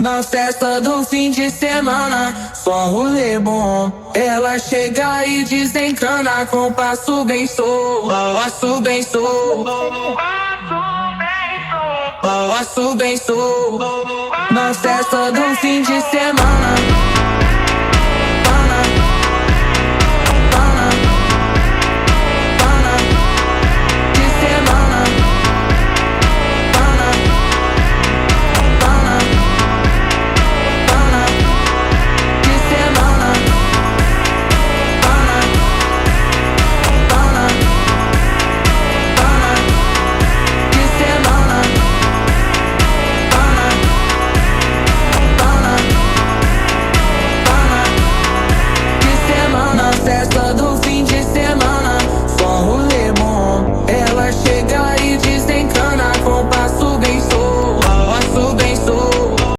Na festa do fim de semana, só rolê bom. Ela chega e desencana com passo bem solto, passo bem solto, passo bem solto. Na festa do fim de semana.